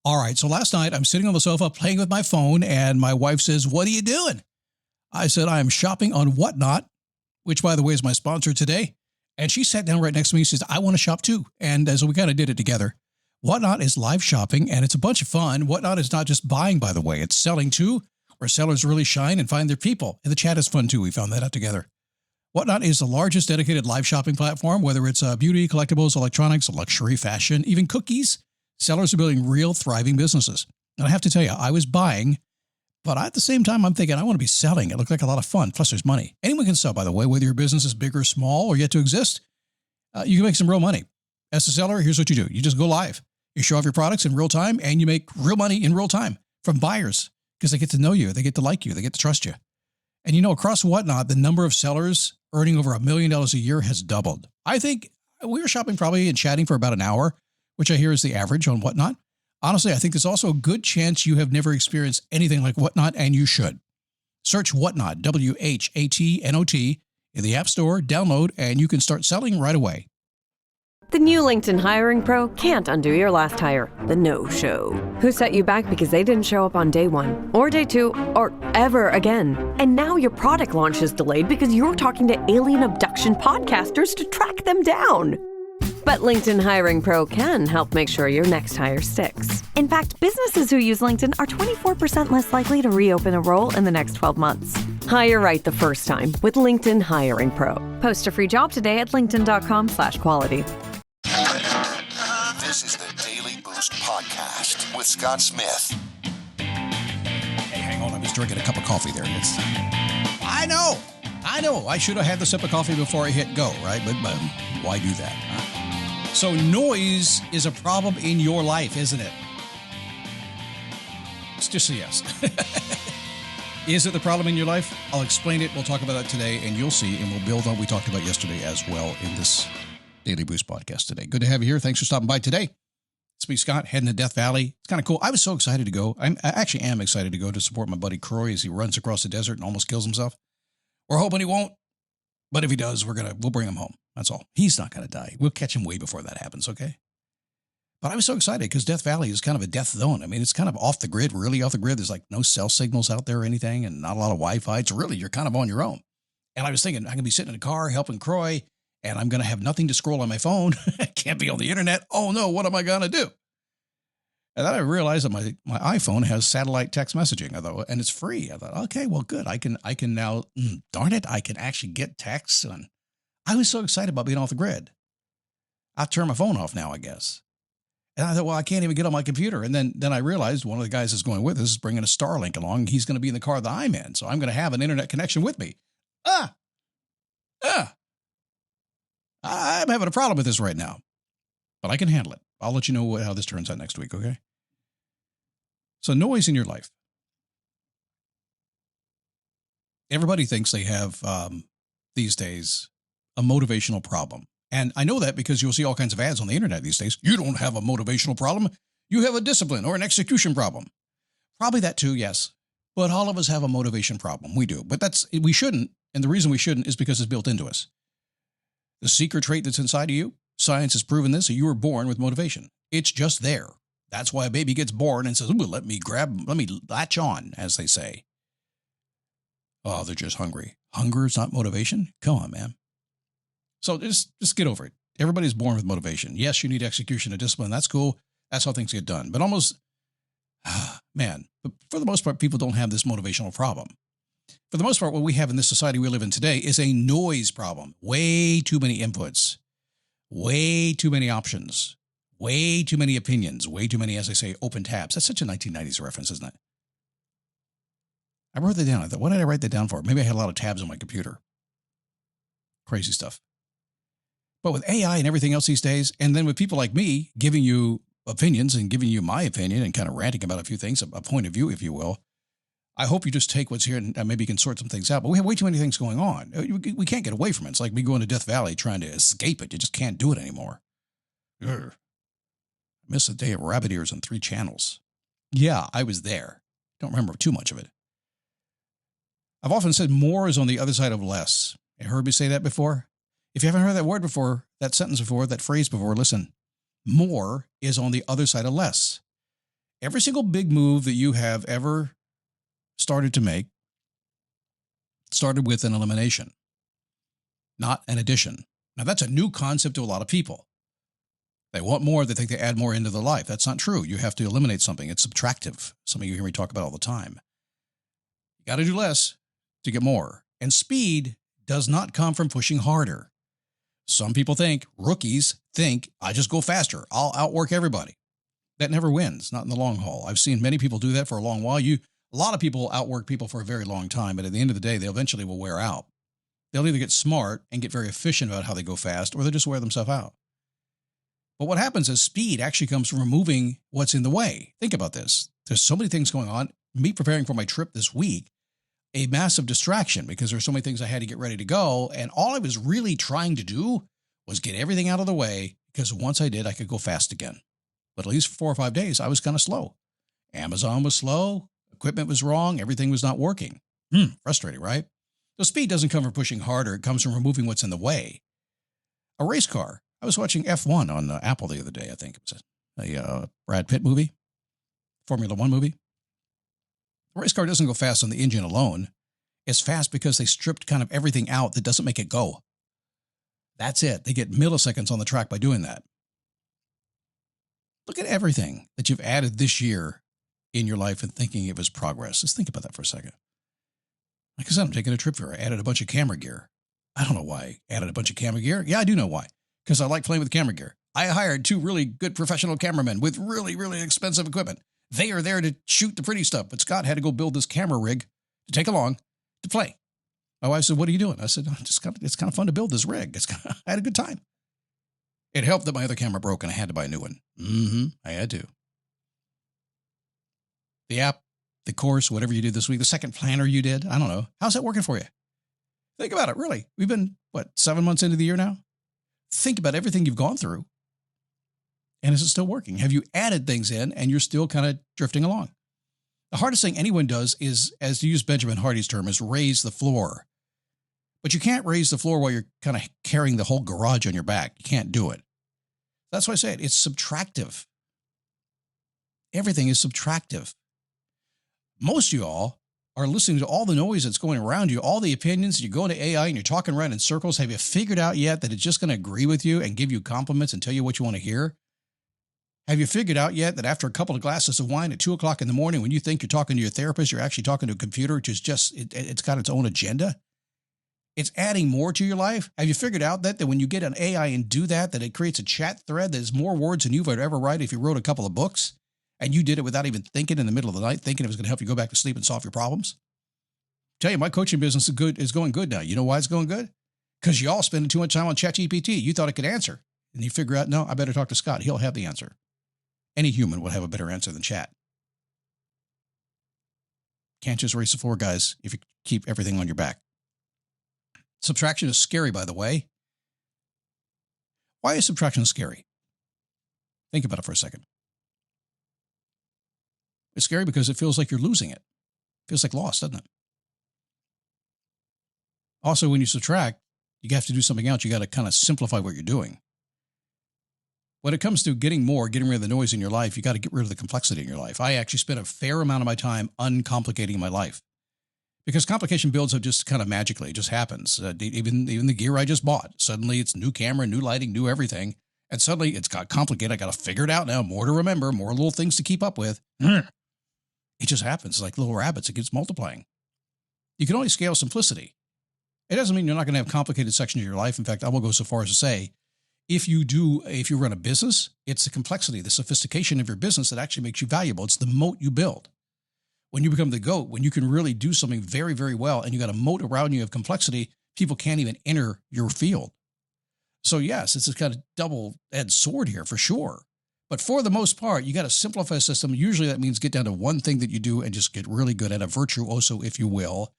All right, so last night I'm sitting on the sofa playing with my phone, and my wife says, "What are you doing?" I said, "I am shopping on Whatnot," which, by the way, is my sponsor today. And she sat down right next to me and says, "I want to shop too." And so we kind of did it together. Whatnot is live shopping, and it's a bunch of fun. Whatnot is not just buying, by the way. It's selling too, where sellers really shine and find their people. And the chat is fun too. We found that out together. Whatnot is the largest dedicated live shopping platform, whether it's beauty, collectibles, electronics, luxury, fashion, even cookies. Sellers are building real, thriving businesses. And I have to tell you, I was buying, but at the same time, I'm thinking, I want to be selling. It looked like a lot of fun. Plus, there's money. Anyone can sell, by the way, whether your business is big or small or yet to exist. You can make some real money. As a seller, here's what you do. You just go live. You show off your products in real time, and you make real money in real time from buyers because they get to know you. They get to like you. They get to trust you. And you know, across Whatnot, the number of sellers earning over $1 million a year has doubled. I think we were shopping probably and chatting for about an hour, which I hear is the average on Whatnot. Honestly, I think there's also a good chance you have never experienced anything like Whatnot, and you should. Search Whatnot, WHATNOT, in the App Store, download, and you can start selling right away. The new LinkedIn Hiring Pro can't undo your last hire, the no-show. Who set you back because they didn't show up on day one, or day two, or ever again. And now your product launch is delayed because you're talking to alien abduction podcasters to track them down. But LinkedIn Hiring Pro can help make sure your next hire sticks. In fact, businesses who use LinkedIn are 24% less likely to reopen a role in the next 12 months. Hire right the first time with LinkedIn Hiring Pro. Post a free job today at linkedin.com/quality. This is the Daily Boost Podcast with Scott Smith. Hey, hang on. I was drinking a cup of coffee there. I know. I should have had the sip of coffee before I hit go, right? But why do that? Huh? So noise is a problem in your life, isn't it? It's just a yes. Is it the problem in your life? I'll explain it. We'll talk about that today, and you'll see, and we'll build on what we talked about yesterday as well in this Daily Boost podcast today. Good to have you here. Thanks for stopping by today. It's me, Scott, heading to Death Valley. It's kind of cool. I was so excited to go. I actually am excited to go to support my buddy Croix as he runs across the desert and almost kills himself. We're hoping he won't, but if he does, we'll bring him home. That's all. He's not going to die. We'll catch him way before that happens, okay? But I was so excited because Death Valley is kind of a death zone. I mean, it's kind of off the grid, really off the grid. There's like no cell signals out there or anything, and not a lot of Wi-Fi. It's really, you're kind of on your own. And I was thinking, I'm going to be sitting in a car helping Croix, and I'm going to have nothing to scroll on my phone. I can't be on the internet. Oh no, what am I going to do? And then I realized that my iPhone has satellite text messaging, and it's free. I thought, okay, well, good. I can now, darn it, I can actually get texts. And I was so excited about being off the grid. I'll turn my phone off now, I guess. And I thought, well, I can't even get on my computer. And then I realized one of the guys that's going with us is bringing a Starlink along. He's going to be in the car that I'm in. So I'm going to have an internet connection with me. I'm having a problem with this right now, but I can handle it. I'll let you know how this turns out next week, okay? So noise in your life. Everybody thinks they have, these days, a motivational problem. And I know that because you'll see all kinds of ads on the internet these days. You don't have a motivational problem. You have a discipline or an execution problem. Probably that too, yes. But all of us have a motivation problem. We do. But we shouldn't. And the reason we shouldn't is because it's built into us. The secret trait that's inside of you, science has proven this, that you were born with motivation. It's just there. That's why a baby gets born and says, "Ooh, let me latch on," as they say. Oh, they're just hungry. Hunger is not motivation? Come on, man. So just get over it. Everybody's born with motivation. Yes, you need execution and discipline. That's cool. That's how things get done. But for the most part, people don't have this motivational problem. For the most part, what we have in this society we live in today is a noise problem. Way too many inputs, way too many options, way too many opinions, way too many, as I say, open tabs. That's such a 1990s reference, isn't it? I wrote that down. I thought, what did I write that down for? Maybe I had a lot of tabs on my computer. Crazy stuff. But with AI and everything else these days, and then with people like me giving you opinions and giving you my opinion and kind of ranting about a few things, a point of view, if you will, I hope you just take what's here and maybe you can sort some things out. But we have way too many things going on. We can't get away from it. It's like me going to Death Valley trying to escape it. You just can't do it anymore. Urgh. I miss a day of rabbit ears on 3 channels. Yeah, I was there. Don't remember too much of it. I've often said more is on the other side of less. You heard me say that before? If you haven't heard that word before, that sentence before, that phrase before, listen. More is on the other side of less. Every single big move that you have ever started to make started with an elimination, not an addition. Now, that's a new concept to a lot of people. They want more. They think they add more into their life. That's not true. You have to eliminate something. It's subtractive. Something you hear me talk about all the time. You got to do less to get more. And speed does not come from pushing harder. Some people rookies think, I just go faster. I'll outwork everybody. That never wins, not in the long haul. I've seen many people do that for a long while. A lot of people outwork people for a very long time, but at the end of the day, they eventually will wear out. They'll either get smart and get very efficient about how they go fast, or they'll just wear themselves out. But what happens is speed actually comes from removing what's in the way. Think about this. There's so many things going on. Me preparing for my trip this week, a massive distraction because there's so many things I had to get ready to go. And all I was really trying to do was get everything out of the way, because once I did, I could go fast again. But at least for 4 or 5 days, I was kind of slow. Amazon was slow. Equipment was wrong. Everything was not working. Frustrating, right? So speed doesn't come from pushing harder. It comes from removing what's in the way. A race car. I was watching F1 on Apple the other day, I think. It was a Brad Pitt movie, Formula One movie. A race car doesn't go fast on the engine alone. It's fast because they stripped kind of everything out that doesn't make it go. That's it. They get milliseconds on the track by doing that. Look at everything that you've added this year in your life and thinking it was progress. Just think about that for a second. Like I said, I'm taking a trip here. I added a bunch of camera gear. I don't know why I added a bunch of camera gear. Yeah, I do know why. Because I like playing with camera gear. I hired 2 really good professional cameramen with really, really expensive equipment. They are there to shoot the pretty stuff, but Scott had to go build this camera rig to take along to play. My wife said, "What are you doing?" I said, it's kind of fun to build this rig. I had a good time. It helped that my other camera broke and I had to buy a new one. I had to. The app, the course, whatever you did this week, the second planner you did, I don't know. How's that working for you? Think about it, really. We've been, 7 months into the year now? Think about everything you've gone through. And is it still working? Have you added things in and you're still kind of drifting along? The hardest thing anyone does is, as to use Benjamin Hardy's term, is raise the floor. But you can't raise the floor while you're kind of carrying the whole garage on your back. You can't do it. That's why I say it. It's subtractive. Everything is subtractive. Most of y'all are listening to all the noise that's going around you, all the opinions. You go into AI and you're talking around in circles. Have you figured out yet that it's just going to agree with you and give you compliments and tell you what you want to hear? Have you figured out yet that after a couple of glasses of wine at 2 o'clock in the morning, when you think you're talking to your therapist, you're actually talking to a computer, which is just, it's got its own agenda? It's adding more to your life. Have you figured out that when you get an AI and do that it creates a chat thread that has more words than you would ever write if you wrote a couple of books? And you did it without even thinking in the middle of the night, thinking it was going to help you go back to sleep and solve your problems? Tell you, my coaching business is going good now. You know why it's going good? Because you all spending too much time on ChatGPT. You thought it could answer. And you figure out, no, I better talk to Scott. He'll have the answer. Any human would have a better answer than chat. Can't just race the floor, guys, if you keep everything on your back. Subtraction is scary, by the way. Why is subtraction scary? Think about it for a second. It's scary because it feels like you're losing it. It feels like loss, doesn't it? Also, when you subtract, you have to do something else. You got to kind of simplify what you're doing. When it comes to getting rid of the noise in your life, you got to get rid of the complexity in your life. I actually spent a fair amount of my time uncomplicating my life, because complication builds up just kind of magically. It just happens. Even the gear I just bought, suddenly it's new camera, new lighting, new everything. And suddenly it's got complicated. I got to figure it out now. More to remember, more little things to keep up with. It just happens like little rabbits. It keeps multiplying. You can only scale simplicity. It doesn't mean you're not going to have complicated sections of your life. In fact, I will go so far as to say, if you run a business, it's the complexity, the sophistication of your business that actually makes you valuable. It's the moat you build. When you become the GOAT, when you can really do something very, very well, and you got a moat around you of complexity, people can't even enter your field. So yes, it's a kind of double-edged sword here for sure. But for the most part, you got to simplify a system. Usually that means get down to one thing that you do and just get really good at a virtuoso, if you will.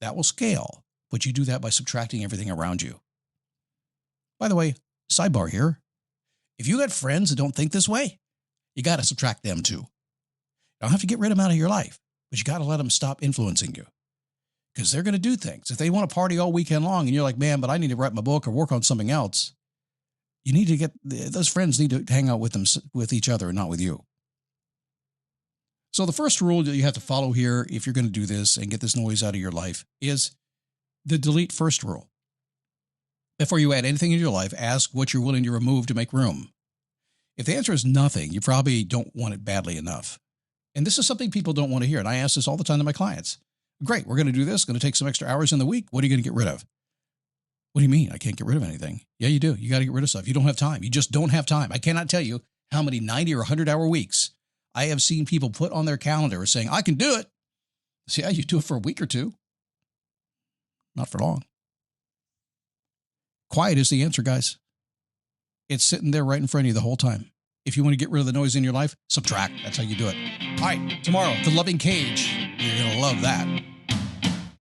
That will scale. But you do that by subtracting everything around you. By the way, sidebar here. If you got friends that don't think this way, you got to subtract them too. You don't have to get rid of them out of your life, but you got to let them stop influencing you, because they're going to do things. If they want to party all weekend long and you're like, man, but I need to write my book or work on something else, you need to those friends need to hang out with each other and not with you. So the first rule that you have to follow here, if you're going to do this and get this noise out of your life, is the delete first rule. Before you add anything in your life, ask what you're willing to remove to make room. If the answer is nothing, you probably don't want it badly enough. And this is something people don't want to hear. And I ask this all the time to my clients. Great, we're going to do this. Going to take some extra hours in the week. What are you going to get rid of? What do you mean? I can't get rid of anything. Yeah, you do. You got to get rid of stuff. You don't have time. You just don't have time. I cannot tell you how many 90 or 100-hour weeks I have seen people put on their calendar saying, I can do it. See, yeah, you do it for a week or two. Not for long. Quiet is the answer, guys. It's sitting there right in front of you the whole time. If you want to get rid of the noise in your life, subtract. That's how you do it. All right, tomorrow, the loving cage. You're going to love that.